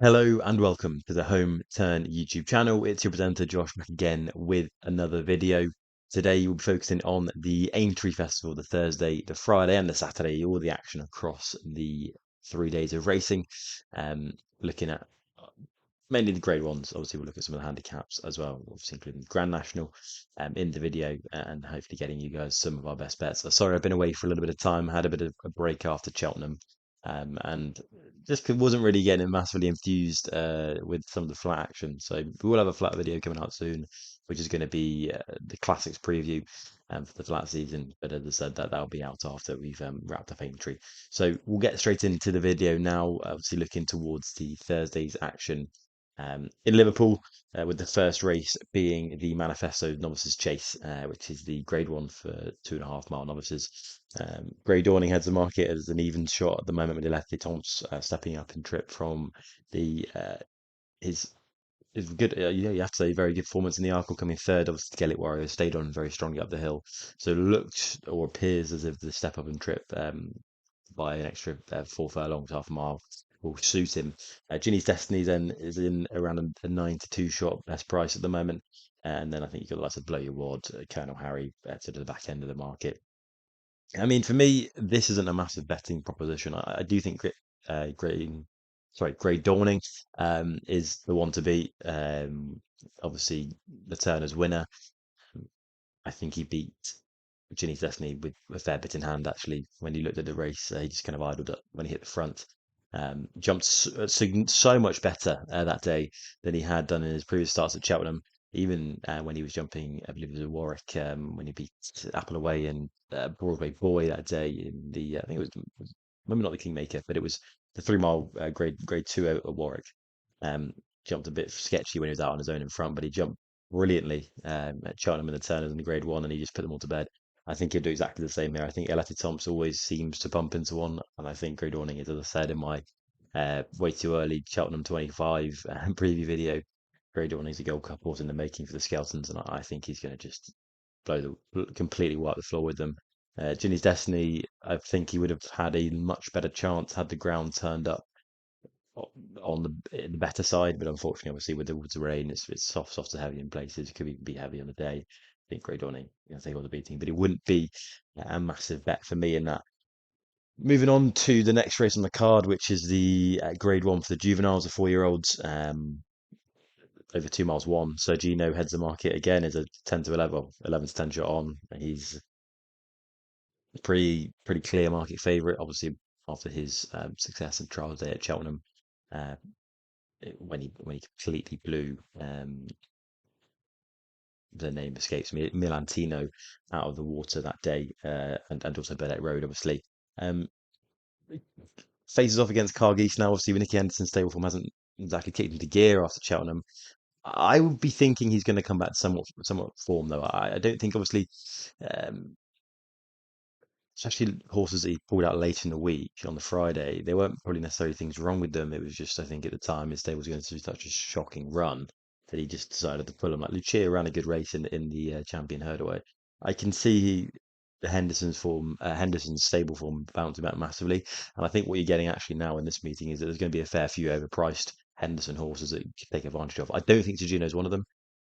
Hello and welcome to the Home Turn YouTube channel. It's your presenter Josh back again with another video. Today we'll be focusing on the Aintree Festival, the Thursday, the Friday and the Saturday, all the action across the 3 days of racing. Looking at mainly the grade ones. Obviously we'll look at some of the handicaps as well, obviously including the Grand National in the video and hopefully getting you guys some of our best bets. Sorry, I've been away for a little bit of time, had a bit of a break after Cheltenham. And just wasn't really getting massively enthused with some of the flat action. So we will have a flat video coming out soon, which is going to be the classics preview for the flat season. But as I said, that'll be out after we've wrapped up Aintree. So we'll get straight into the video now. Obviously, looking towards the Thursday's action in Liverpool, with the first race being the Manifesto Novices Chase, which is the grade one for 2.5 mile novices. Grey Dawning heads the market as an even shot at the moment with Tonk stepping up in trip from the his good, you have to say, very good performance in the Arkle, coming third. Obviously, the Gaelic Warrior stayed on very strongly up the hill, so looked or appears as if the step up in trip by an extra 4 furlongs, half a mile, will suit him. Ginny's Destiny then is in around a 9 to 2 shot best price at the moment. And then I think you've got the likes of Blow Your Wad, Colonel Harry, to the back end of the market. I mean, for me, this isn't a massive betting proposition. I do think Grey Dawning is the one to beat. Obviously, the Turner's winner. I think he beat Ginny's Destiny with a fair bit in hand, actually. When he looked at the race, he just kind of idled up when he hit the front. Jumped so much better that day than he had done in his previous starts at Cheltenham. Even when he was jumping, I believe it was at Warwick, when he beat Apple Away and Broadway Boy that day in the, I think it was maybe not the Kingmaker, but it was the 3 mile grade two at Warwick. Um, Jumped a bit sketchy when he was out on his own in front, but he jumped brilliantly at Cheltenham and the Turners in the grade one, and he just put them all to bed. I think he'll do exactly the same here. I think Elati Thompson always seems to bump into one, and I think Grey Dawning is, as I said in my way too early Cheltenham 25 preview video. Grey Dawning is a Gold Cup horse in the making for the Skeltons, and I think he's going to just completely wipe the floor with them. Ginny's Destiny, I think he would have had a much better chance had the ground turned up on the better side, but unfortunately, obviously, with the rain, it's soft to heavy in places. It could even be heavy on the day. I think Grey Dawning, they got the beating, but it wouldn't be a massive bet for me in that. Moving on to the next race on the card, which is the grade one for the juveniles, the 4-year-olds, over 2 miles one. So Gino heads the market again, is a 10 to 11, 11 to 10 shot on. He's a pretty clear market favourite, obviously, after his success at Trials Day at Cheltenham. Uh, when he completely blew the name escapes me, Milantino, out of the water that day, and also Burdett Road, obviously. Um, Faces off against Cargeese now. Obviously, Nicky Anderson's stable form hasn't exactly kicked into gear after Cheltenham. I would be thinking he's going to come back to somewhat form, though. I don't think, obviously, um, especially horses that he pulled out late in the week on the Friday, there weren't probably necessarily things wrong with them. It was just, I think, at the time his stable was going through such a shocking run that he just decided to pull them. Like Lucia ran a good race in the Champion Hurdle. I can see the Henderson's stable form bouncing back massively, and I think what you're getting actually now in this meeting is that there's going to be a fair few overpriced Henderson horses that you can take advantage of. I don't think Gino's one of them.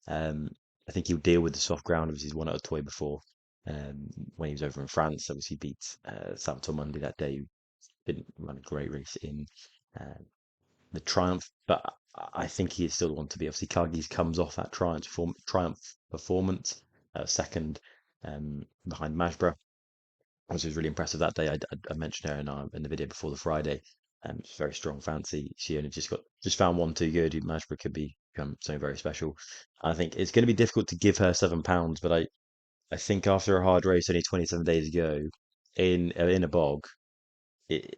Um, I think he'll deal with the soft ground because he's won at a toy before. When he was over in France, obviously beat Salvatore Mundi that day. Didn't run a great race in uh, the Triumph, but I think he is still the one to be. Obviously, Cargies comes off that Triumph performance, second behind Majbra, which was really impressive that day. I mentioned her in the video before the Friday. It's very strong fancy. She only just found one too good. Majbra could become something very special. I think it's going to be difficult to give her £7, but I think after a hard race only 27 days ago in a bog, it,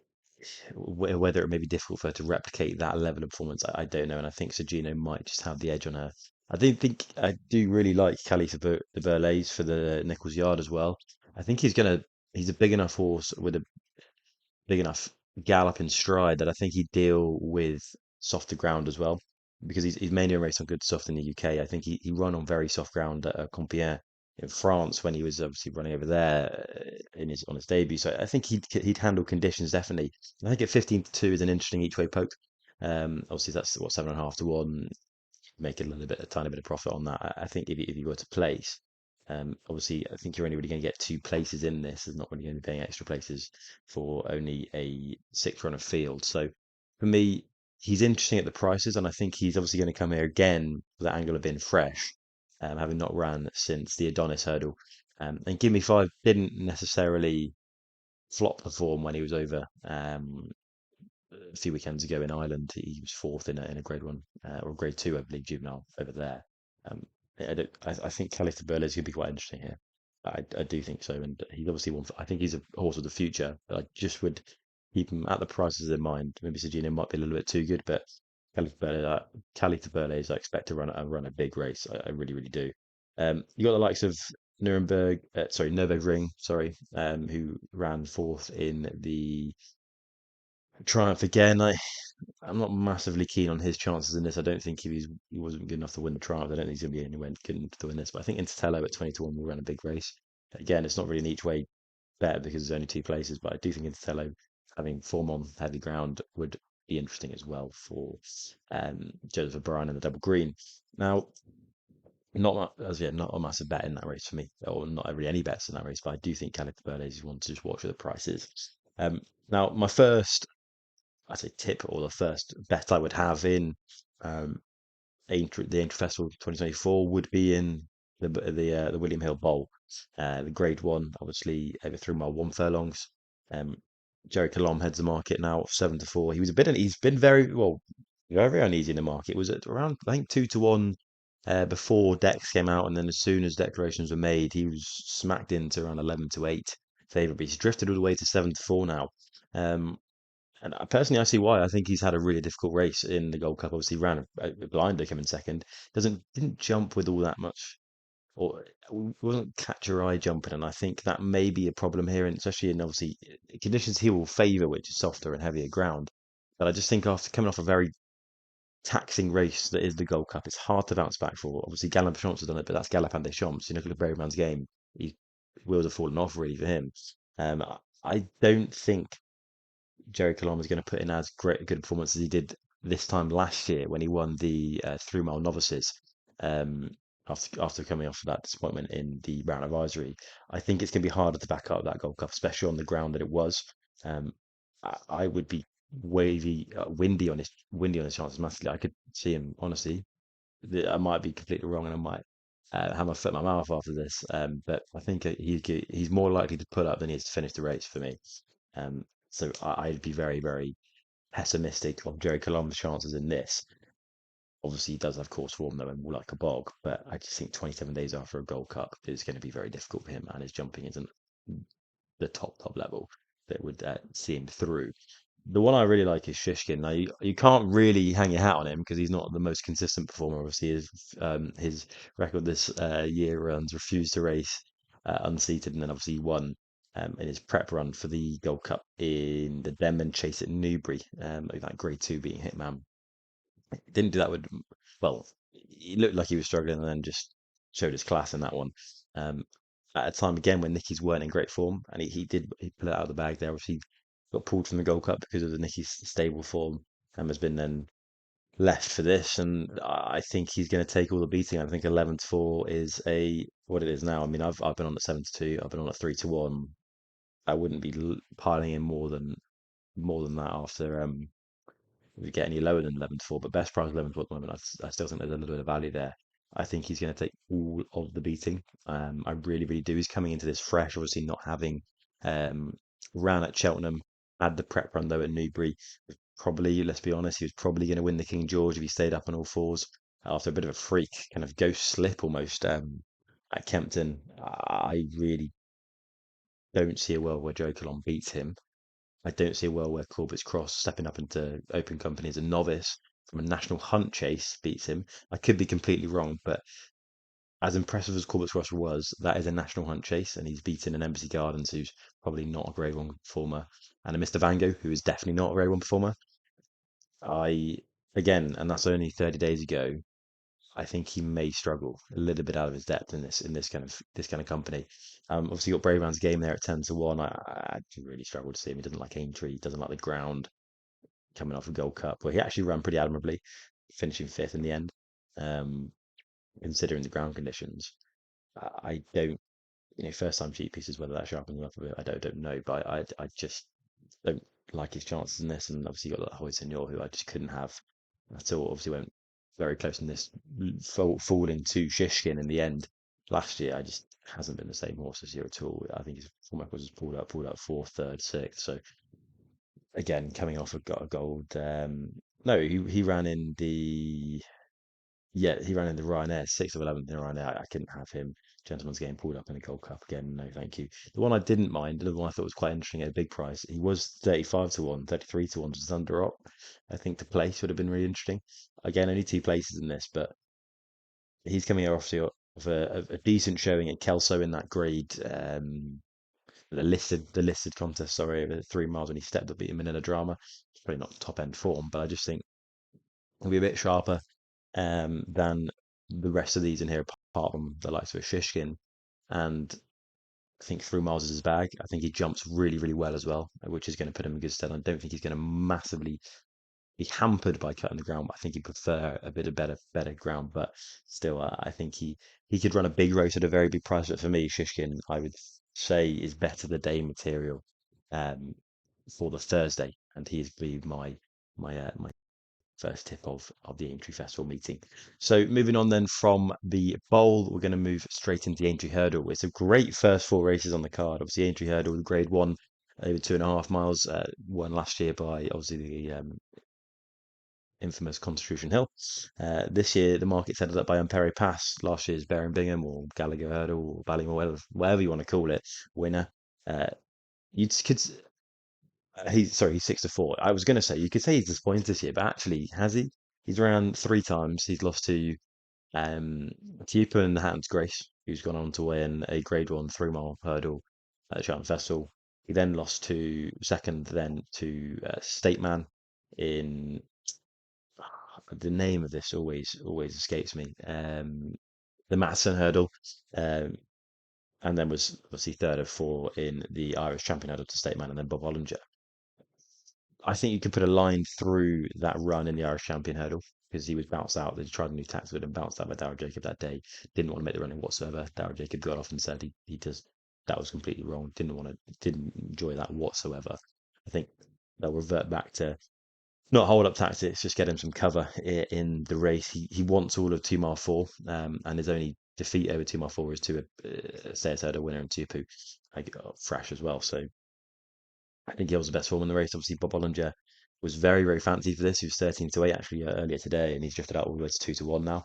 whether it may be difficult for her to replicate that level of performance, I don't know. And I think Sergino might just have the edge on her. I do really like Khalifa de Burles for the Nichols Yard as well. I think he's a big enough horse with a big enough gallop and stride that I think he'd deal with softer ground as well, because he's mainly raced on good stuff in the UK. I think he run on very soft ground at Compiègne in France when he was obviously running over there on his debut. So I think he'd handle conditions definitely. I think at 15 to 2 is an interesting each way poke. Obviously, that's what 7.5 to 1. Make a little bit, a tiny bit of profit on that. I think if you were to place, obviously, I think you're only really going to get two places in this. There's not really going to be paying extra places for only a six-runner field. So for me, he's interesting at the prices, and I think he's obviously going to come here again with the angle of being fresh, having not ran since the Adonis hurdle. And Give Me Five didn't necessarily flop the form when he was over. A few weekends ago in Ireland, he was fourth in a Grade One or Grade Two, I believe, juvenile over there. Um, I think Calista Burley is going to be quite interesting here. I do think so, and he's obviously one. I think he's a horse of the future. But I just would keep him at the prices in mind. Maybe Sergino might be a little bit too good, but Calista Burley is I expect to run a big race. I really really do. You got the likes of Nürburgring, sorry, who ran fourth in the Triumph again. I'm not massively keen on his chances in this. I don't think he wasn't good enough to win the Triumph. I don't think he's going to be anywhere good enough to win this. But I think Intertello at 20 to 1 will run a big race. Again, it's not really an each way bet because there's only two places, but I do think Intertello having form on heavy ground would be interesting as well for Joseph O'Brien and the double green. Now, not a massive bet in that race for me, or not really any bets in that race, but I do think Caliph Verde is one to just watch for the prices. Um, Now, my first I say tip or the first bet I would have in um, the Aintree Festival 2024 would be in the William Hill Bowl, the Grade One, obviously over 3 mile 1 furlongs. Um, Jerry Colombe heads the market now 7 to 4. He's been very well, very uneasy in the market. It was at around I think 2 to 1 before decks came out, and then as soon as declarations were made, he was smacked into around 11 to 8 favourite. He's drifted all the way to 7 to 4 now. Um, and personally, I see why. I think he's had a really difficult race in the Gold Cup. Obviously, ran a blinder coming second. Didn't jump with all that much, or wasn't catch your eye jumping. And I think that may be a problem here, and especially in obviously conditions he will favour, which is softer and heavier ground. But I just think after coming off a very taxing race that is the Gold Cup, it's hard to bounce back for. Obviously, Galopin Des Champs has done it, but that's Galopin Des Champs. You look at the Man's game, he wheels have fallen off really for him. I don't think Jerry Colombo is going to put in as great a good performance as he did this time last year when he won the 3 mile novices um, after coming off of that disappointment in the Brown Advisory. I think it's going to be harder to back up that Gold Cup, especially on the ground that it was. Um, I would be windy on his chances massively. I could see him honestly. I might be completely wrong, and I might have my foot in my mouth after this. But I think he's more likely to pull up than he is to finish the race for me. So I'd be very, very pessimistic of Jerry Colombo's chances in this. Obviously, he does have course form though, and will like a bog. But I just think 27 days after a Gold Cup is going to be very difficult for him, and his jumping isn't the top level that would see him through. The one I really like is Shishkin. Now you can't really hang your hat on him because he's not the most consistent performer. Obviously, his record this year runs refused to race unseated, and then obviously he won in his prep run for the Gold Cup in the Denman Chase at Newbury. That Grade Two being Hitman didn't do that with well, he looked like he was struggling and then just showed his class in that one. Um, at a time again when Nicky's weren't in great form, and he pulled it out of the bag there. Obviously, got pulled from the Gold Cup because of the Nicky's stable form, and has been then left for this. And I think he's going to take all the beating. I think 11 to 4 is a what it is now. I mean, I've been on at 7 to 2. I've been on at 3 to 1. I wouldn't be piling in more than that after if we get any lower than 11 to 4, but best price 11 to 4 at the moment. I still think there's a little bit of value there. I think he's going to take all of the beating. I really, really do. He's coming into this fresh, obviously not having um, ran at Cheltenham, had the prep run though at Newbury. Probably, let's be honest, he was probably going to win the King George if he stayed up on all fours after a bit of a freak, kind of ghost slip almost at Kempton. I really don't see a world where Joe Colon beats him. I don't see a world where Corbett's Cross stepping up into open company as a novice from a national hunt chase beats him. I could be completely wrong, but as impressive as Corbett's Cross was, that is a national hunt chase, and he's beaten an Embassy Gardens who's probably not a Grade One performer, and a Mr. Vango who is definitely not a Grade One performer. I again, and that's only 30 days ago. I think he may struggle a little bit out of his depth in this kind of company. Obviously, you got Braveman's game there at 10 to 1. I really struggle to see him. He doesn't like Aintree, doesn't like the ground. coming off a Gold Cup where he actually ran pretty admirably, finishing fifth in the end. Um, Considering the ground conditions, I don't, first time cheap pieces, whether that sharpens him up a bit, I don't know, but I just don't like his chances in this. And obviously, you got that Hoy Senior, who I just couldn't have at all. Obviously, went very close in this, falling to Shishkin in the end last year. I just hasn't been the same horse this year at all. I think his form records has pulled up fourth, third, sixth. So again, coming off a gold. No, he ran in the yeah, he ran in the Ryanair, 6th of 11th in Ryanair. I couldn't have him. Gentleman's getting pulled up in the Gold Cup again. No, thank you. The one I didn't mind, the one I thought was quite interesting at a big price, he was 35 to 1, 33 to 1 was under up. I think the place would have been really interesting. Again, only two places in this, but he's coming off to of a decent showing at Kelso in that grade, the listed contest, sorry, over 3 miles when he stepped up beating Manila Drama. It's probably not top end form, but I just think he'll be a bit sharper than the rest of these in here, apart from the likes of a Shishkin. And I think 3 miles is his bag. I think he jumps really, really well as well, which is going to put him in good stead. I don't think he's going to massively be hampered by cutting the ground. But I think he'd prefer a bit of better ground. But still, I think he could run a big race at a very big price. But for me, Shishkin, I would say, is better the day material um, for the Thursday, and he's be my first tip of the Aintree Festival meeting. So moving on then from the bowl, we're going to move straight into the Aintree Hurdle. It's a great first four races on the card. Obviously, Aintree Hurdle, the Grade One, over 2.5 miles, won last year by obviously the infamous Constitution Hill. This year, the market's headed up by Ampere Pass, last year's Baron Bingham or Gallagher Hurdle or Ballymore, whatever you want to call it, winner. Uh, you could he's 6 to 4. I was going to say you could say he's disappointed this year, but actually, has he? He's ran 3 times. He's lost to Tupa and the Hatton's Grace, who's gone on to win a Grade One 3 mile hurdle at the Cheltenham Festival. He then lost to second, then to State Man in the name of this always escapes me. The Matson hurdle, um, and then was obviously third of four in the Irish Champion hurdle to State Man, and then Bob Ollinger. I think you could put a line through that run in the Irish Champion hurdle because he was bounced out. They tried a new tactic and bounced out by Darragh Jacob that day. Didn't want to make the running whatsoever. Darragh Jacob got off and said he does that was completely wrong. Didn't enjoy that whatsoever. I think they'll revert back to not hold up tactics, just get him some cover in the race. He wants all of 2 mile four, and his only defeat over 2 mile four is to a Stayers Hurdle winner in Tupu, like fresh as well. So I think he was the best form in the race. Obviously, Bob Ollinger was very, very fancy for this. He was 13 to 8 actually earlier today, and he's drifted out all the way to 2 to 1 now.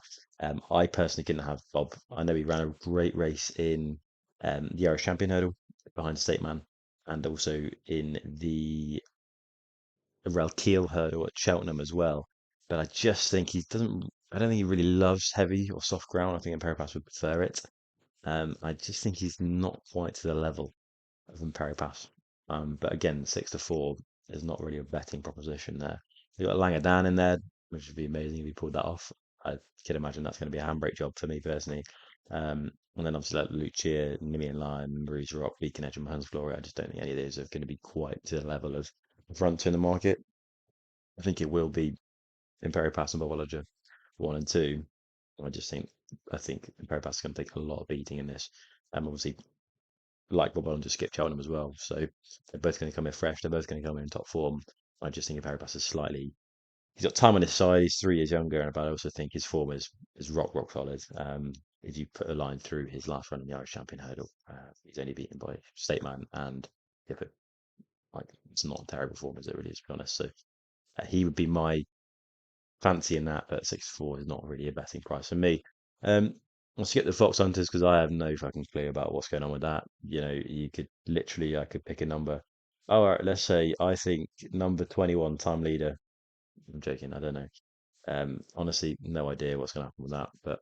I personally couldn't have Bob. I know he ran a great race in the Irish Champion Hurdle behind State Man, and also in the Keel Hurdle at Cheltenham as well. But I just think he doesn't. I don't think he really loves heavy or soft ground. I think Imperial Pass would prefer it. I just think he's not quite to the level of Imperi Pass. But again, 6 to 4 is not really a betting proposition there. You got Langadan in there, which would be amazing if he pulled that off. I can imagine that's going to be a handbrake job for me personally. And then obviously like Lucia, Nimian Lion, Maurice Rock, Beacon Edge, and Hans Glory. I just don't think any of those are going to be quite to the level of the front two in the market. I think it will be Imperi Pass and Bowel 1 and 2. I just think Imperi Pass is going to take a lot of beating in this. Obviously like Bob Ollinger skip Cheltenham as well. So they're both going to come in fresh. They're both going to come in top form. I just think if Harry Pass is slightly, he's got time on his side. He's 3 years younger, but I also think his form is rock solid. If you put a line through his last run in the Irish Champion hurdle, he's only beaten by State Man and Tippett. Like it's not a terrible form, as it really is, to be honest. So he would be my fancy in that, but 6 to 4 is not really a betting price for me. I'll skip the Fox Hunters because I have no fucking clue about what's going on with that. You could literally, I could pick a number. Oh, all right, let's say I think number 21, time leader. I'm joking, I don't know. Honestly, no idea what's going to happen with that, but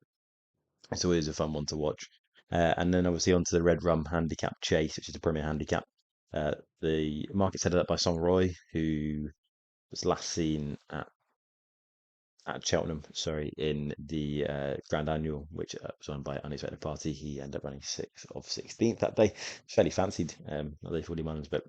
it's always a fun one to watch. And then obviously onto the Red Rum Handicap Chase, which is the Premier Handicap. The market's headed up by Song Roy, who was last seen at Cheltenham, sorry, in the Grand Annual, which was won by Unexpected Party. He ended up running 6th of 16th that day. Fairly fancied that day 40 miles, but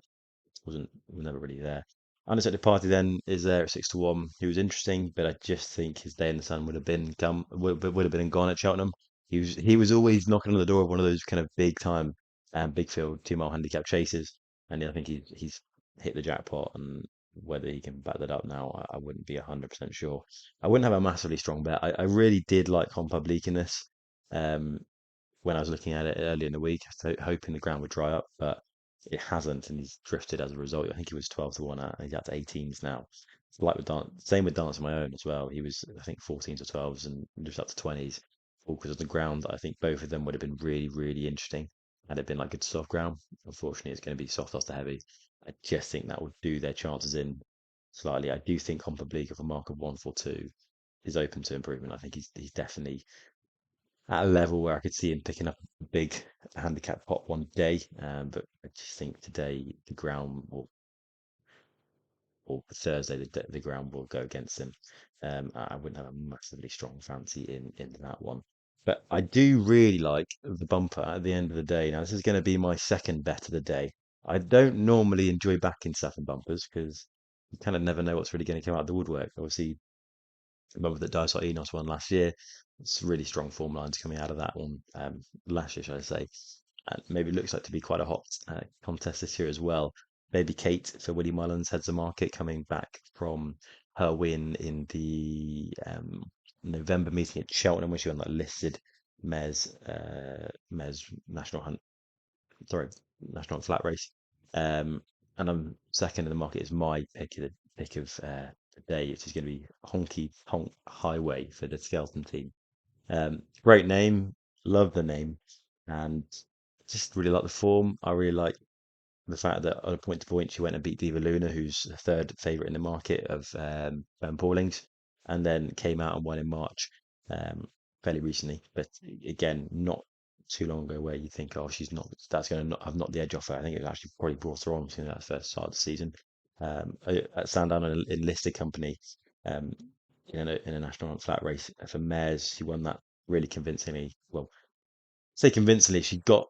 was never really there. Unexpected Party then is there at 6 to 1. He was interesting, but I just think his day in the sun would have been gone at Cheltenham. He was always knocking on the door of one of those kind of big time and big field 2 mile handicap chases, and I think he's hit the jackpot. And whether he can back that up now, I wouldn't be 100% sure. I wouldn't have a massively strong bet. I really did like Hon Public in this. Um, when I was looking at it earlier in the week, hoping the ground would dry up, but it hasn't, and he's drifted as a result. I think he was 12 to 1 and he's out to 18s now. It's like with dance, same with Dance on My Own as well. He was, I think, 14s or 12s and just up to 20s, all because of the ground. I think both of them would have been really, really interesting had it been like good soft ground. Unfortunately, it's going to be soft off the heavy. I just think that would do their chances in slightly. I do think Compublique of a mark of 142 is open to improvement. I think he's definitely at a level where I could see him picking up a big handicap pot one day. But I just think today the ground will, or Thursday the ground will go against him. I wouldn't have a massively strong fancy in that one. But I do really like the bumper at the end of the day. Now this is going to be my second bet of the day. I don't normally enjoy backing Sefton bumpers because you kind of never know what's really going to come out of the woodwork. Obviously, remember that Dice Enos won last year. It's really strong form lines coming out of that one last year, should I say. And maybe looks like to be quite a hot contest this year as well. Maybe Kate for Willie Mullins heads the market coming back from her win in the November meeting at Cheltenham, where she won that listed Mes National Hunt, sorry, National Flat Race. And I'm second in the market is my pick of the day, which is going to be Honky Tonk Highway for the Skeleton team. Great name, love the name, and just really like the form. I really like the fact that on a point to point she went and beat Diva Luna, who's the third favourite in the market of Ben Paulings, and then came out and won in March, um, fairly recently. But again, not too long ago where you think, oh, she's not that's going to not have not the edge off her. I think it actually probably brought her on since that first start of the season. At Sandown in listed company, um, in a national hunt flat race for mares, she won that really convincingly. Well, say convincingly, she got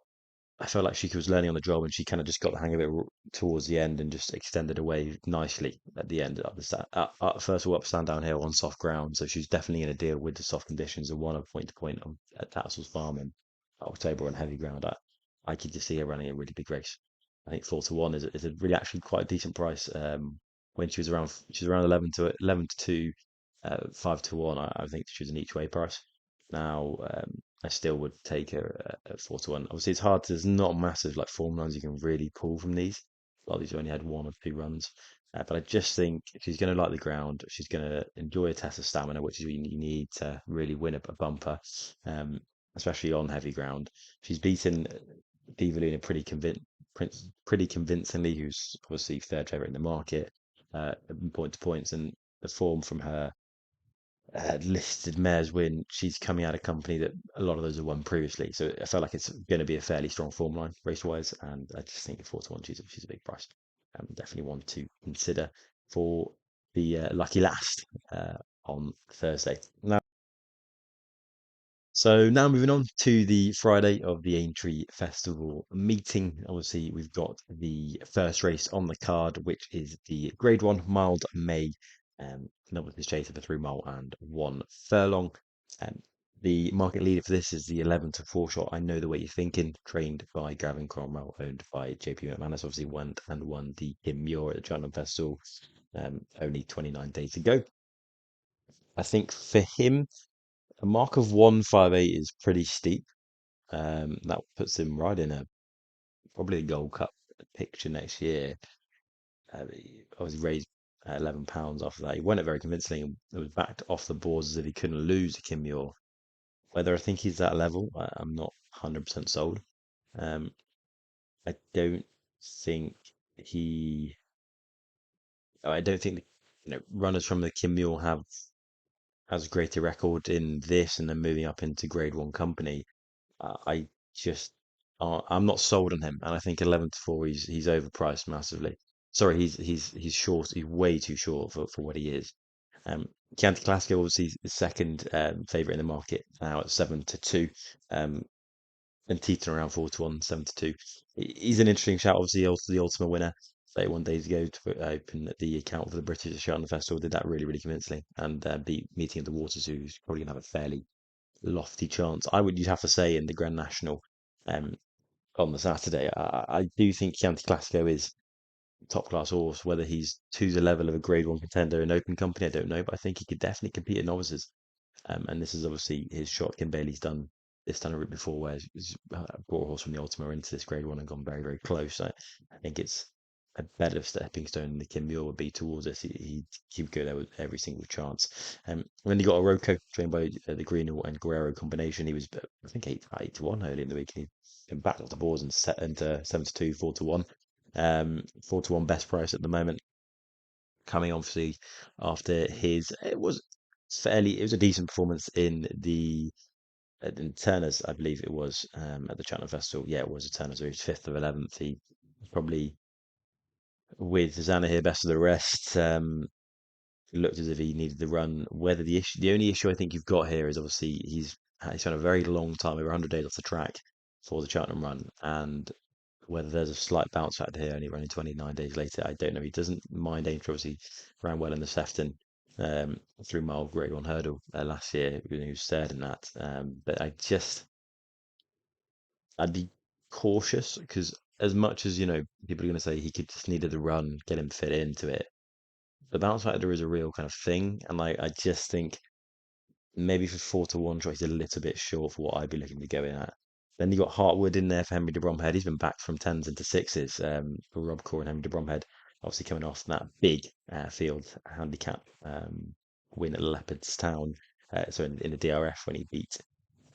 I felt like she was learning on the job, and she kind of just got the hang of it towards the end, and just extended away nicely at the end. First of all, up stand downhill on soft ground, so she's definitely going to deal with the soft conditions and one of point to point at Tatsel's Farm in October on heavy ground. I could just see her running a really big race. I think 4 to 1 is a really actually quite a decent price. When she was around 11 to 2, 5 to 1. I think she was an each way price. Now, I still would take her at 4 to 1. Obviously, it's hard. There's not massive like form lines you can really pull from these. A lot of these only had 1 or 2 runs, but I just think if she's going to like the ground, she's going to enjoy a test of stamina, which is what you need to really win a bumper, um, especially on heavy ground. She's beaten Diva Luna pretty convincingly, who's obviously third favourite in the market, point to points, and the form from her listed mares win, she's coming out of company that a lot of those have won previously. So I felt like it's going to be a fairly strong form line race wise, and I just think at 4 to 1, she's a big price. Definitely one to consider for the lucky last on Thursday. Now moving on to the Friday of the Aintree Festival meeting. Obviously, we've got the first race on the card, which is the Grade 1 Mild May Novices Chaser for 3 mile and 1 furlong. Um, the market leader for this is the 11 to 4 shot. I know the way you're thinking, trained by Gavin Cromwell, owned by JP McManus. Obviously, won the Kim Muir at the Cheltenham Festival only 29 days ago. I think for him, a mark of 158 is pretty steep. That puts him right in a probably a Gold Cup picture next year. He obviously raised £11 after that. He won it very convincingly, and it was backed off the boards as if he couldn't lose to Kim Muir. Whether I think he's that level, I'm not 100% sold. Um, I don't think he. I don't think runners from the Kim Muir have as great a record in this, and then moving up into Grade 1 company. I just I'm not sold on him, and I think 11 to 4 he's overpriced massively. Sorry, he's short. He's way too short for what he is. Um, Chianti Classico obviously is second favorite in the market now at 7 to 2. And teetering around 4 to 1, 7 to 2. He's an interesting shout. Obviously, also the ultimate winner. 31 days ago to open the account for the British Shanagh Festival. Did that really convincingly and beat Meeting of the Waters, who's probably gonna have a fairly lofty chance. I would you'd have to say in the Grand National um, on the Saturday. I do think Chianti Classico is top class horse. Whether he's to the level of a Grade One contender in open company, I don't know, but I think he could definitely compete in novices. And this is obviously his shot. Ken Bailey's done this done a route before where he's brought a horse from the Ultima into this Grade One and gone very close. I think it's a better stepping stone than the Kim Muir would be towards this. He would go there with every single chance. And then you got a Rocco trained by the Green and Guerrero combination. He was I think 8 to 1 early in the week. And he backed off the boards and set into 7 to 2, 4 to 1. 4 to 1 best price at the moment. Coming obviously after his, it was a decent performance in Turner's, I believe it was, at the Cheltenham Festival. Yeah, it was a Turner's. He was fifth of 11th. He probably, with Zana here, best of the rest. Looked as if he needed the run. Whether the only issue I think you've got here is obviously he's spent a very long time, over 100 days off the track for the Cheltenham run, and whether there's a slight bounce factor here, only running 29 days later, I don't know. He doesn't mind Aintree, obviously ran well in the Sefton, 3 mile Grade One hurdle last year. He was third in that, but I'd be cautious because as much as people are going to say he could just needed the run, get him fit into it. The bounce factor is a real kind of thing, and I just think maybe for 4 to 1 choice a little bit short for what I'd be looking to go in at. Then you got Hartwood in there for Henry de Bromhead. He's been back from tens into sixes for Rob Core and Henry de Bromhead. Obviously coming off that big field handicap win at Leopardstown. So in the DRF when he beat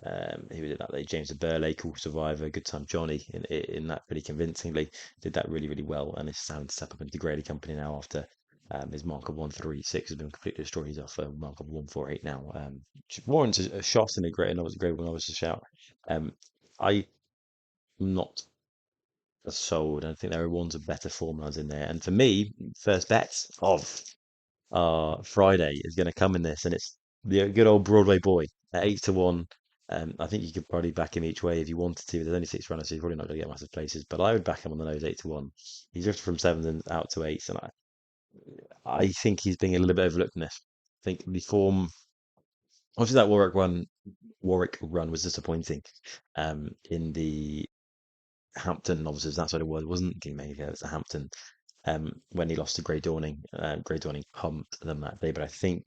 who was it that day? James de Burley, cool survivor, good time Johnny in that pretty convincingly. Did that really well, and is starting to step up into the Grady company now after his mark of 136 has been completely destroyed. He's off a mark of 148 now. Warrants a shot in a great, and that was a great one. I was a shout. Um, I'm not sold. I think there are ones of better formulas in there. And for me, first bet of Friday is going to come in this, and it's the good old Broadway boy at 8 to 1. I think you could probably back him each way if you wanted to. There's only 6 runners, so you're probably not going to get massive places. But I would back him on the nose 8 to 1. He's drifted from sevens and out to eights, and I think he's being a little bit overlooked in this. I think the form, obviously, that Warwick run was disappointing. In the Hampton novices, that's what it was. It wasn't Kingmaker, it was the Hampton. When he lost to Grey Dawning, Grey Dawning pumped them that day. But I think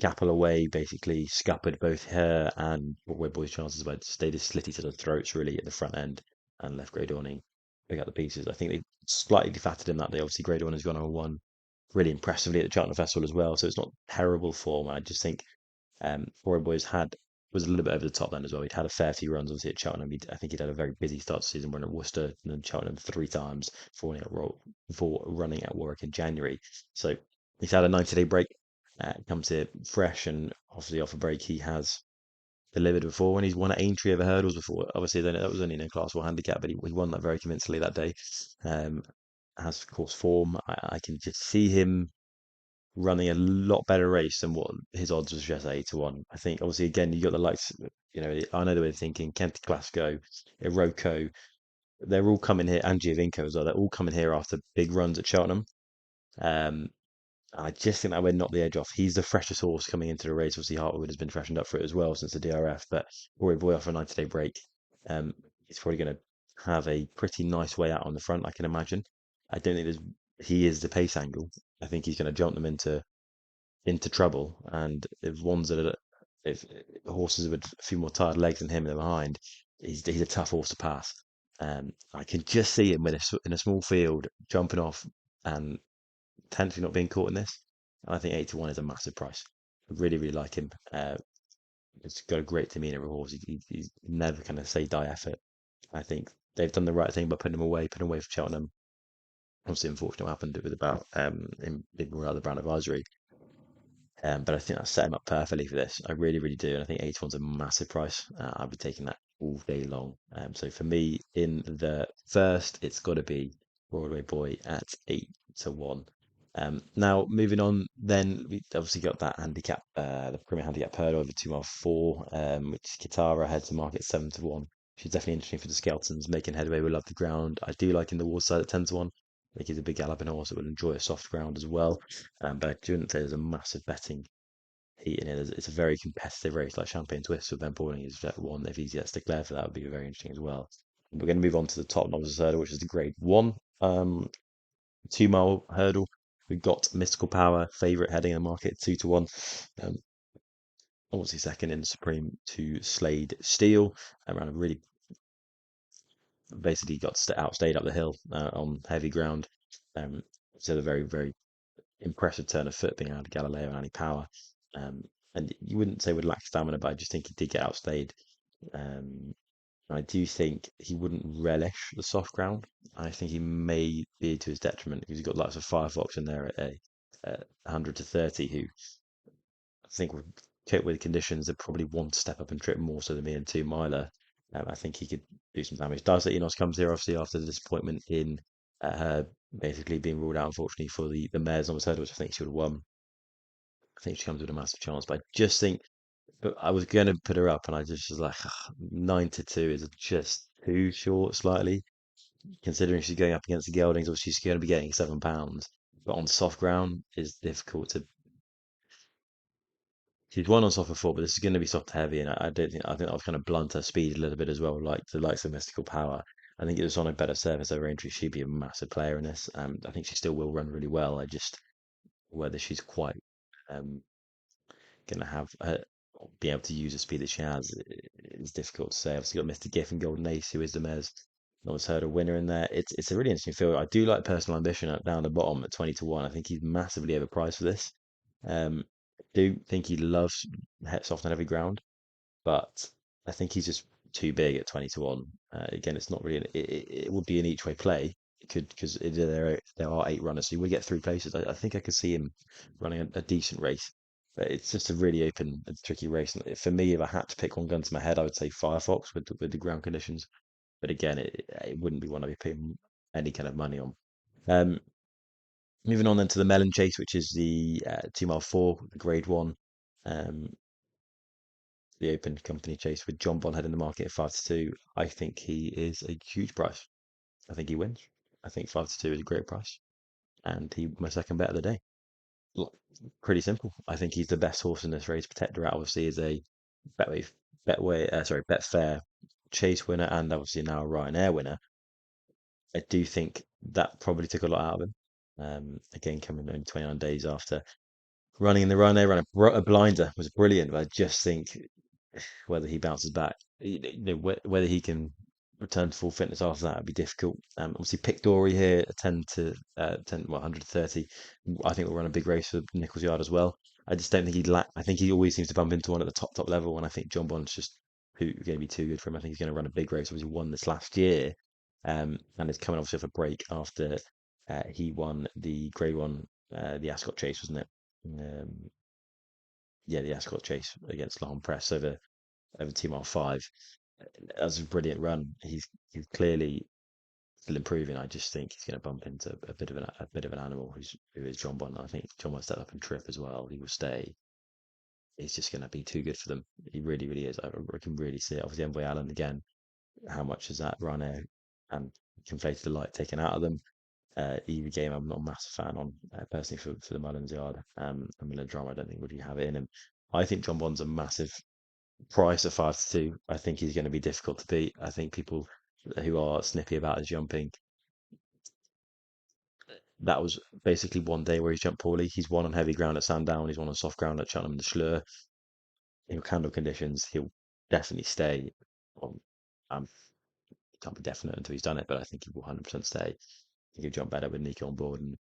Apple Away basically scuppered both her and Broadway Boys' chances by they just slit each other's throats really at the front end and left Grey Dawning pick up the pieces. I think they slightly defatted him that day. Obviously, Grey Dawning's gone on one really impressively at the Cheltenham Festival as well, so it's not terrible form. I just think Broadway Boys was a little bit over the top then as well. He'd had a fair few runs obviously at Cheltenham. I think he'd had a very busy start to the season, running at Worcester and then Cheltenham 3 times before running at Warwick in January. So he's had a 90-day break. Comes here fresh and obviously off a break. He has delivered before when he's won at Aintree over hurdles before. Obviously, then that was only in a Class 4 handicap, but he won that very convincingly that day. Um, has of course form. I can just see him running a lot better race than what his odds was just 8 to 1. I think obviously again you got the likes. I know the way they're thinking. Kent Glasgow, Iroko, they're all coming here, and Giovinco as well. They're all coming here after big runs at Cheltenham. Um, I just think that would knock the edge off. He's the freshest horse coming into the race. Obviously, Hartwood has been freshened up for it as well since the DRF, but Rory Boy off a 90-day break. He's probably going to have a pretty nice way out on the front, I can imagine. I don't think he is the pace angle. I think he's going to jump them into trouble. And if ones that are if horses with a few more tired legs than him and they're behind, he's a tough horse to pass. I can just see him in a small field jumping off and potentially not being caught in this. And I think 8 to 1 is a massive price. I really like him. He's got a great demeanour of a horse. He's never going to say die effort. I think they've done the right thing by putting him away from Cheltenham. Obviously, unfortunately, what happened with about him being rather Brown advisory. But I think that set him up perfectly for this. I really do. And I think 8 to 1's a massive price. I'll be taking that all day long. So for me, in the first, it's got to be Broadway Boy at 8 to 1. Now moving on, then we obviously got that handicap, the Premier Handicap hurdle over 2 mile 4, which Kitara had to market 7 to 1. she's definitely interesting for the Skeltons, making headway. We love the ground. I do like in the water side at 10 to 1. I think he's a big galloping horse that will enjoy a soft ground as well. But I wouldn't say there's a massive betting heat in it. It's a very competitive race, like Champagne Twist with Ben Pauling is one. If he gets declared for that, would be very interesting as well. We're going to move on to the top novices hurdle, which is the Grade One, 2 mile hurdle. We've got Mystical Power, favourite heading in the market, 2 to 1. Um, obviously second in Supreme to Slade Steel. Around a really basically got outstayed up the hill on heavy ground. Um, so a very, very impressive turn of foot being able to Galileo and Annie Power. Um, and you wouldn't say would lack stamina, but I just think he did get outstayed. Um, I do think he wouldn't relish the soft ground. I think he may be to his detriment because you've got lots of Firefox in there at 100 to 30 who I think would cope with conditions that probably want to step up and trip more so than me and 2 miler. I think he could do some damage. Does that Enos comes here obviously after the disappointment in her basically being ruled out unfortunately for the mares on the hurdle, which I think she would have won. I think she comes with a massive chance, but I just think but I was going to put her up, and I just was like, 9 to 2 is just too short, slightly, considering she's going up against the geldings. Or she's going to be getting £7, but on soft ground is difficult to. She's won on soft before, but this is going to be soft heavy, and I don't think I think I was kind of blunt her speed a little bit as well, like the likes of Mystical Power. I think it was on a better surface over Aintree. She'd be a massive player in this. I think she still will run really well. I just whether she's quite um, going to have be able to use the speed that she has is difficult to say. Obviously, got Mr. Giff and Golden Ace, who is the Mayor's Novice Hurdle winner in there. It's a really interesting field. I do like Personal Ambition down the bottom at 20 to 1. I think he's massively overpriced for this. I do think he loves soft and heavy ground, but I think he's just too big at 20 to 1. Again, it's not really. It would be an each way play. It could because there are 8 runners, so you would get 3 places. I think I could see him running a decent race, but it's just a really open, tricky race. And for me, if I had to pick one gun to my head, I would say Firefox with the ground conditions. But again, it wouldn't be one I'd be putting any kind of money on. Um, moving on then to the Melon Chase, which is the 2 mile 4, the Grade One. Um, the open company chase with Jonbon heading the market at 5 to 2. I think he is a huge price. I think he wins. I think 5 to 2 is a great price, and he my second bet of the day. Look, pretty simple. I think he's the best horse in this race. Protector obviously is a Betfair chase winner, and obviously now a Ryanair winner. I do think that probably took a lot out of him. Again, coming only 29 days after running in the Ryanair, a blinder was brilliant. But I just think whether he bounces back, whether he can return to full fitness after that would be difficult. Obviously, Pick Dory here, a 10 to 10, well, 130. I think we'll run a big race for Nichols Yard as well. I just don't think he'd lack. I think he always seems to bump into one at the top level, and I think Jonbon's just going to be too good for him. I think he's going to run a big race. Obviously, won this last year, and it's coming obviously off a break after he won the Grade One, the Ascot Chase, wasn't it? Um, yeah, the Ascot Chase against Lahon Press over 2 mile 5. That was a brilliant run. He's clearly still improving. I just think he's going to bump into a bit of an animal who is Jonbon. I think John will step up and trip as well. He will stay. He's just going to be too good for them. He really, really is. I can really see it. Obviously, Envoy Allen again. How much is that run out and conflated the light taken out of them? Evie game, I'm not a massive fan on personally for the Mullins Yard. And Miller Drama, I don't think would you have it in him. I think Jonbon's a massive price at 5 to 2. I think he's going to be difficult to beat. I think people who are snippy about his jumping, that was basically one day where he's jumped poorly. He's won on heavy ground at Sandown. He's won on soft ground at Cheltenham and the Schlur. In handle conditions, he'll definitely stay. On, um, can't be definite until he's done it, but I think he will 100% stay. I think he'll jump better with Nico on board, and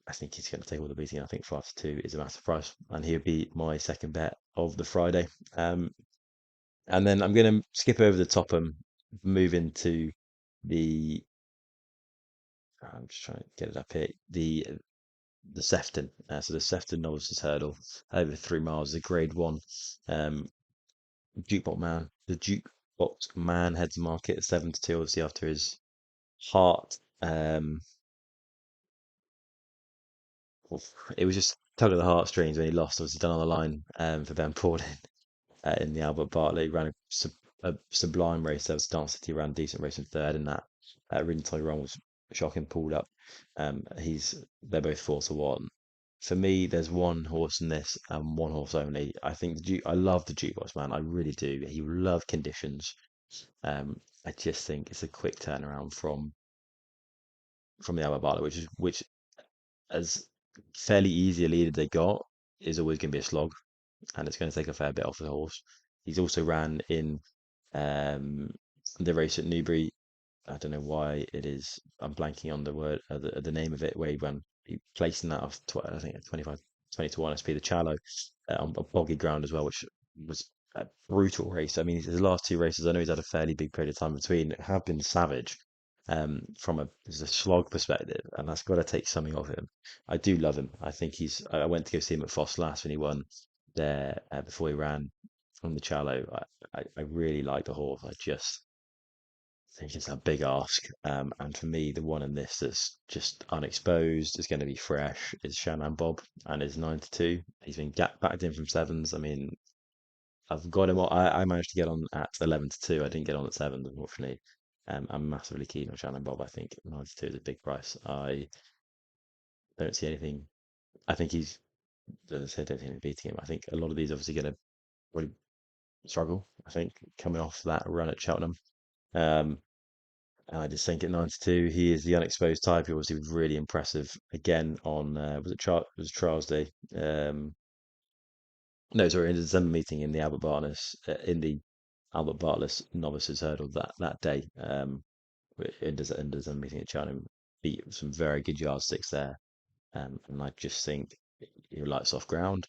I think he's going to take all the beating. I think 5 to 2 is a massive price, and he'll be my second bet of the Friday. And then I'm going to skip over the top and move into the. I'm just trying to get it up here. The Sefton. So the Sefton Novices Hurdle over 3 miles is a Grade One. Um, Jukebox Man. The Jukebox Man heads the market at 7 to 2. Obviously after his heart. It was just tug of the heartstrings when he lost. Obviously done on the line for Ben Pauling in the Albert Bartlett. Ran a a sublime race. There was Dance City ran decent race in third, and that Rin Tyrone was shocking pulled up. They're both 4-1. For me, there's one horse in this and one horse only. I think I love the jukebox man. I really do. He will love conditions. I just think it's a quick turnaround from the Albert Bartlett, which as fairly easy a leader they got is always going to be a slog, and it's going to take a fair bit off the horse. He's also ran in um, the race at Newbury. I don't know why it is. I'm blanking on the word, the name of it, where he won. He placed in that off, I think, at 25, 20 to 1 SP, the Challow, on a boggy ground as well, which was a brutal race. I mean, his last two races, I know he's had a fairly big period of time between, have been savage from a slog perspective, and that's got to take something off him. I do love him. I think I went to go see him at Foss last when he won there before he ran from the Challow. I really like the horse. I just think it's a big ask. And for me, the one in this that's just unexposed is going to be fresh is Shannon Bob and his 9-2. He's been backed in from sevens. I mean, I've got him. I managed to get on at 11-2. I didn't get on at sevens, unfortunately. I'm massively keen on Shannon Bob. I think 9-2 is a big price. I don't see anything. I think as I said, I don't see anything beating him. I think a lot of these obviously going to really struggle. I think coming off that run at Cheltenham. Um, And I just think at 92, he is the unexposed type. He obviously was really impressive again on was it Trials Day? No, sorry, in the December meeting in the Albert Bartlett Novices hurdle that day. In the December meeting at Cheltenham, beat some very good yardsticks there. And I just think he likes off ground.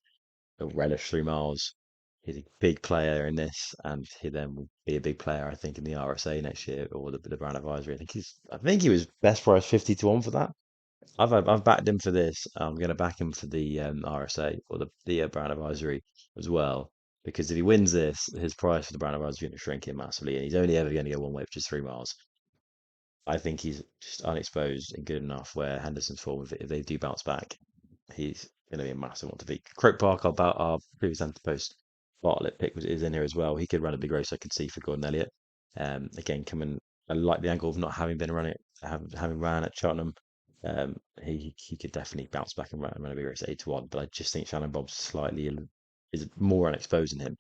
He'll relish 3 miles. He's a big player in this, and he then will be a big player, I think, in the RSA next year or the Brown Advisory. I think he was best price 50-1 for that. I've backed him for this. I'm going to back him for the RSA or the Brown Advisory as well, because if he wins this, his price for the Brown Advisory is going to shrink in massively, and he's only ever going to go one way, which is 3 miles. I think he's just unexposed and good enough where Henderson's form, if they do bounce back, he's going to be a massive one to beat. Croke Park, our previous anti-post Bartlett pick is in here as well. He could run a big race, I could see, for Gordon Elliott. Again, coming, I like the angle of not having been running, having ran at Cheltenham. He could definitely bounce back and run a big race at 8-1. But I just think Shannon Bob's is more unexposed than him,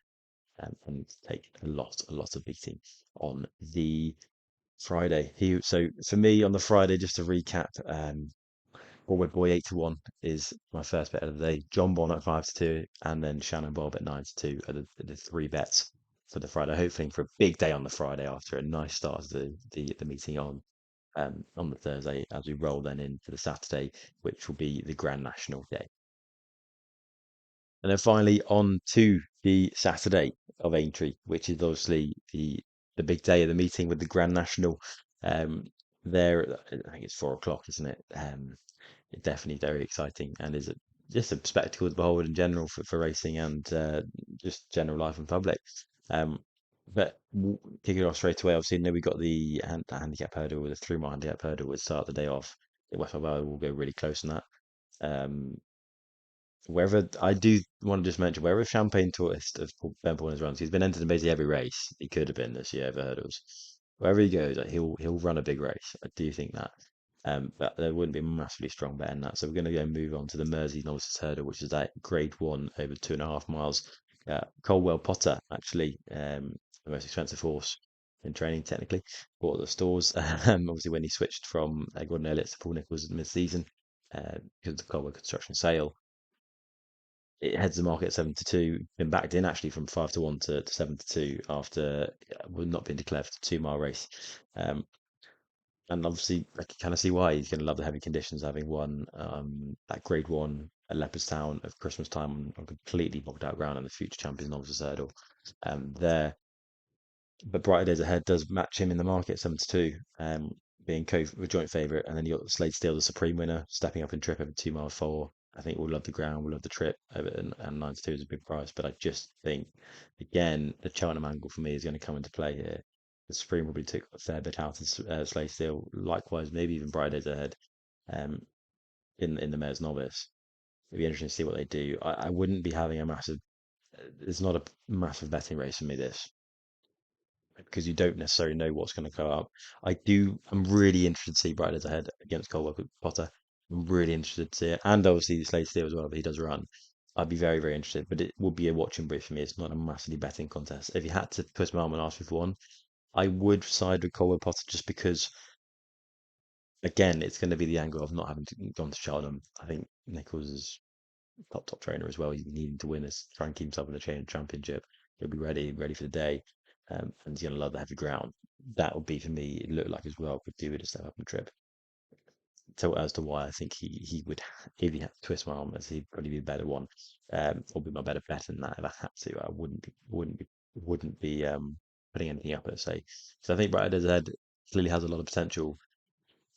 and take a lot of beating on the Friday. So for me on the Friday, just to recap, Broadway Boy 8-1 is my first bet of the day. Jonbon at 5-2, and then Shannon Bob at 9-2 are the three bets for the Friday. Hopefully for a big day on the Friday after a nice start to the meeting on the Thursday as we roll then into the Saturday, which will be the Grand National day. And then finally on to the Saturday of Aintree, which is obviously the big day of the meeting with the Grand National. Um, there, I think it's 4 o'clock, isn't it? Definitely very exciting and is just a spectacle to behold in general for racing and just general life and public. Um, but kicking it off straight away, obviously, we got the handicap hurdle with a 3 mile handicap hurdle would start the day off. West Bowel will go really close on that. Um, Wherever I do want to just mention, wherever Champagne Tourist of Ben Paul runs, he's been entered in basically every race he could have been this year over hurdles. Wherever he goes, like, he'll run a big race. I do think that. But there wouldn't be a massively strong bet in that. So we're going to go and move on to the Mersey Novices Hurdle, which is that Grade 1 over 2.5 miles. Colwell Potter, actually, the most expensive horse in training, technically, bought at the stores. Obviously, when he switched from Gordon Elliott to Paul Nicholls mid-season, because of the Colwell construction sale, it heads the market at 7-2. Been backed in actually from 5-1 to 7-2 after would not been declared for the 2 mile race. And obviously, I can kind of see why he's going to love the heavy conditions, having won that Grade 1 at Leopardstown of Christmas time on completely bogged out ground and the future champions novices hurdle. There, but Brighter Days Ahead does match him in the market 7-2, being joint favourite, and then you got Slade Steele, the supreme winner, stepping up in trip over 2 mile 4. I think we'll love the ground, we'll love the trip, and 9-2 is a big price. But I just think, again, the Cheltenham angle for me is going to come into play here. The Supreme probably took a fair bit out of Slade Steele. Likewise, maybe even Brighter Days Ahead in the Mayor's Novice. It'd be interesting to see what they do. I wouldn't be having a massive. It's not a massive betting race for me. This. because you don't necessarily know what's going to come up. I'm really interested to see Bright Days Ahead against Colwell Potter. I'm really interested to see it. And obviously the Slade Steel as well, if he does run. I'd be very, very interested, but it would be a watching brief for me. It's not a massively betting contest. If you had to twist my arm and ask me for one, I would side with Colwell Potter just because, again, it's going to be the angle of not having gone to Cheltenham. I think Nichols is top trainer as well. He's needing to win this, try and keep himself in the championship. He'll be ready for the day, and he's going to love the heavy ground. That would be for me. It looked like as well could do with a step up in trip. So as to why I think he would, if he had to twist my arm, as he'd probably be the better one, or be my better bet than that. If I had to, I wouldn't be putting anything up, let's say. So I think Bright Head clearly has a lot of potential.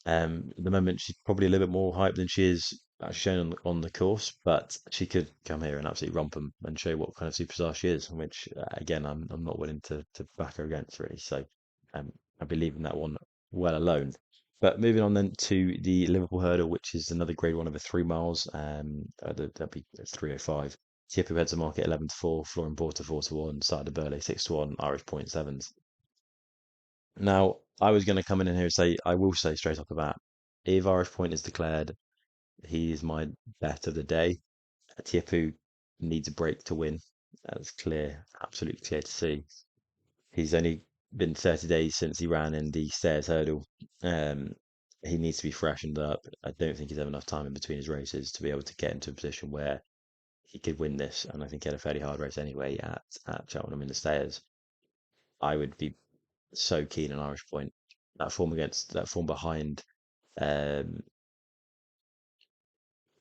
At the moment, she's probably a little bit more hyped than she is actually shown on the course, but she could come here and absolutely romp them and show what kind of superstar she is, which again, I'm not willing to back her against really. So I believe in that one well alone. But moving on then to the Liverpool hurdle, which is another grade one over 3 miles. That'd be 3:05. Tipu heads to market 11-4, Flooring Porter 4-1, Cider Burley 6-1, Irish point sevens. Now, I was going to come in here and say, I will say straight off the bat, if Irish Point is declared, he is my bet of the day. Tiapu needs a break to win. That's clear, absolutely clear to see. He's only been 30 days since he ran in the stairs hurdle. Um, he needs to be freshened up. I don't think he's had enough time in between his races to be able to get into a position where he could win this. And I think he had a fairly hard race anyway at Cheltenham in the stairs. I would be so keen on Irish Point. That form behind. Um,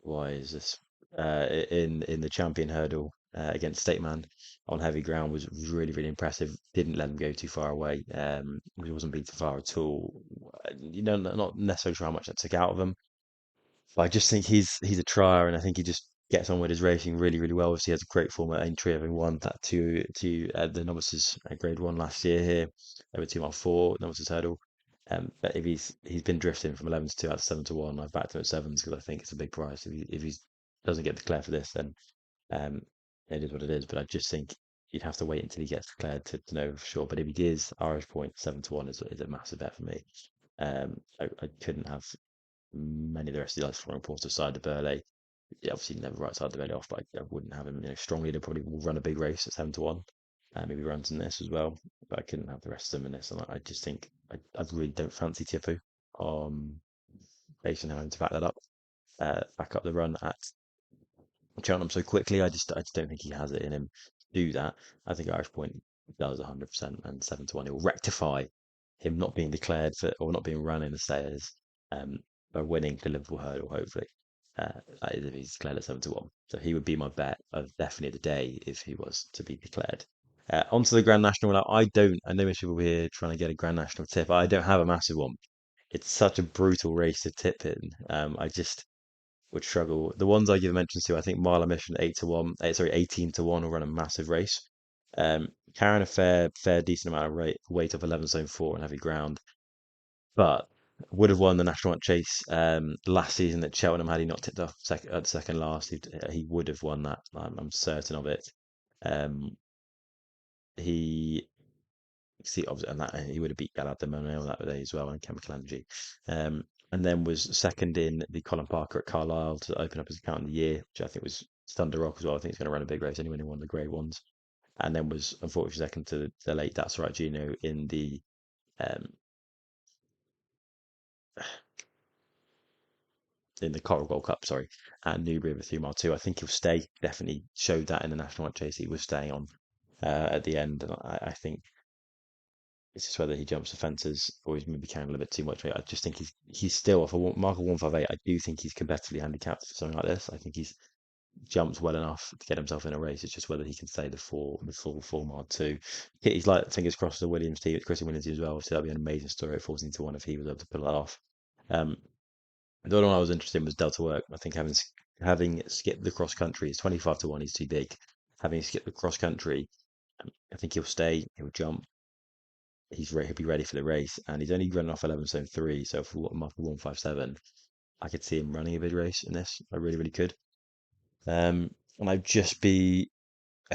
why is this? In the champion hurdle against Stateman on heavy ground was really really impressive. Didn't let him go too far away. He wasn't beaten far at all. Not necessarily sure how much that took out of him. But I just think he's a trier, and I think he just gets on with his racing really, really well. Obviously, he has a great form at Aintree, having won that to the novices Grade One last year here over 2 mile 4 novices hurdle. But if he's been drifting from 11-2 out to 7-1, I've backed him at sevens because I think it's a big price. If he doesn't get declared for this, then um, it is what it is. But I just think you'd have to wait until he gets declared to know for sure. But if he is, Irish Point 7-1 is a massive bet for me. I couldn't have many of the rest of the others from Porter side of Burley. Yeah, obviously never right side the Burley off, but I wouldn't have him. Strongly they probably will run a big race at 7-1. Maybe runs in this as well, but I couldn't have the rest of them in this. And I just think I really don't fancy Tipu. Based on having to back up the run at Cheltenham so quickly. I just don't think he has it in him to do that. I think Irish Point does 100% and 7-1. It will rectify him not being declared for or not being run in the stayers um, by winning the Liverpool hurdle, hopefully. That is if he's declared at 7-1. So he would be my bet of definitely the day if he was to be declared. Onto the Grand National. Now, I know most people here trying to get a Grand National tip. I don't have a massive one. It's such a brutal race to tip in. I just would struggle. The ones I give mentions to, I think Mahler Mission 8-1, 18-1 will run a massive race. Carrying a fair decent amount of weight of 11 zone 4 on heavy ground, but would have won the National Hunt Chase last season at Cheltenham had he not tipped off second last. He would have won that. I'm certain of it. Um, he see obviously, and he would have beat Galad the Milmay that day as well and Chemical Energy. And then was second in the Colin Parker at Carlisle to open up his account in the year, which I think was Thunder Rock as well. I think he's going to run a big race anyway in one of the grey ones. And then was unfortunately second to the late That's Right Gino um, in the Coral Gold Cup, sorry, at Newbury over 3 mile 2. I think he'll stay. Definitely showed that in the National Hunt Chase. He was staying on at the end, and I think it's just whether he jumps the fences or he's maybe carrying a little bit too much weight. I just think he's still off a mark of 158. I do think he's competitively handicapped for something like this. I think he's jumped well enough to get himself in a race. It's just whether he can stay the full 4 mile 2. He's like fingers crossed the Williams team, Christian Williams team as well. So that'd be an amazing story at 14-1 if he was able to pull that off. Um, the other one I was interested in was Delta Work. I think having skipped the cross country, it's 25-1. He's too big. Having skipped the cross country, I think he'll stay. He'll jump. He'll be ready for the race, and he's only running off 11 zone 3. So for what mark 157, I could see him running a big race in this. I really really could. And I'd just be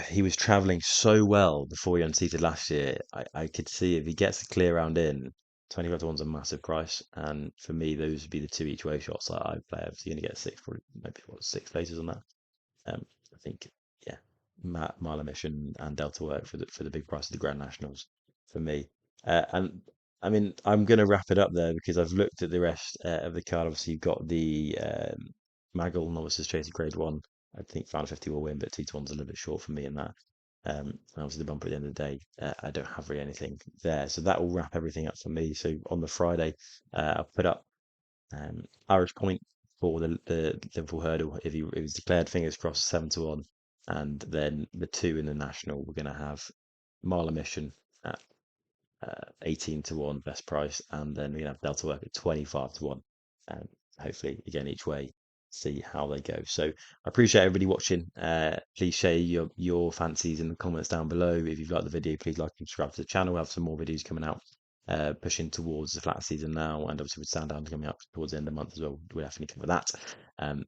he was traveling so well before he unseated last year. I could see if he gets a clear round in, 25 to one's a massive price. And for me, those would be the two each way shots I play. Obviously, you're going to get six, probably maybe what, six places on that. I think, yeah, Mahler Mission and Delta work for the big price of the Grand Nationals for me. And I mean, I'm going to wrap it up there because I've looked at the rest of the card. Obviously, you've got the Maggle Novices Chasing Grade One. I think Final 50 will win, but 2 to 1's a little bit short for me in that. And obviously, the bumper at the end of the day, I don't have really anything there. So that will wrap everything up for me. So on the Friday, I'll put up Irish Point for the Liverpool hurdle. If he it was declared, fingers crossed, 7 to 1, and then the two in the national, we're going to have Marla Mission at 18 to 1 best price, and then we're going to have Delta Work at 25 to 1. And hopefully, again, each way, see how they go. So I appreciate everybody watching. Please share your fancies in the comments down below. If you've liked the video, please like and subscribe to the channel. We'll have some more videos coming out, pushing towards the flat season now, and obviously with Sandown coming up towards the end of the month as well, we'll definitely cover that.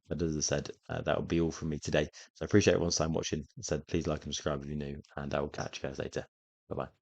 But as I said, that will be all from me today. So I appreciate everyone's time watching. As I said, please like and subscribe if you're new, and I will catch you guys later. Bye bye.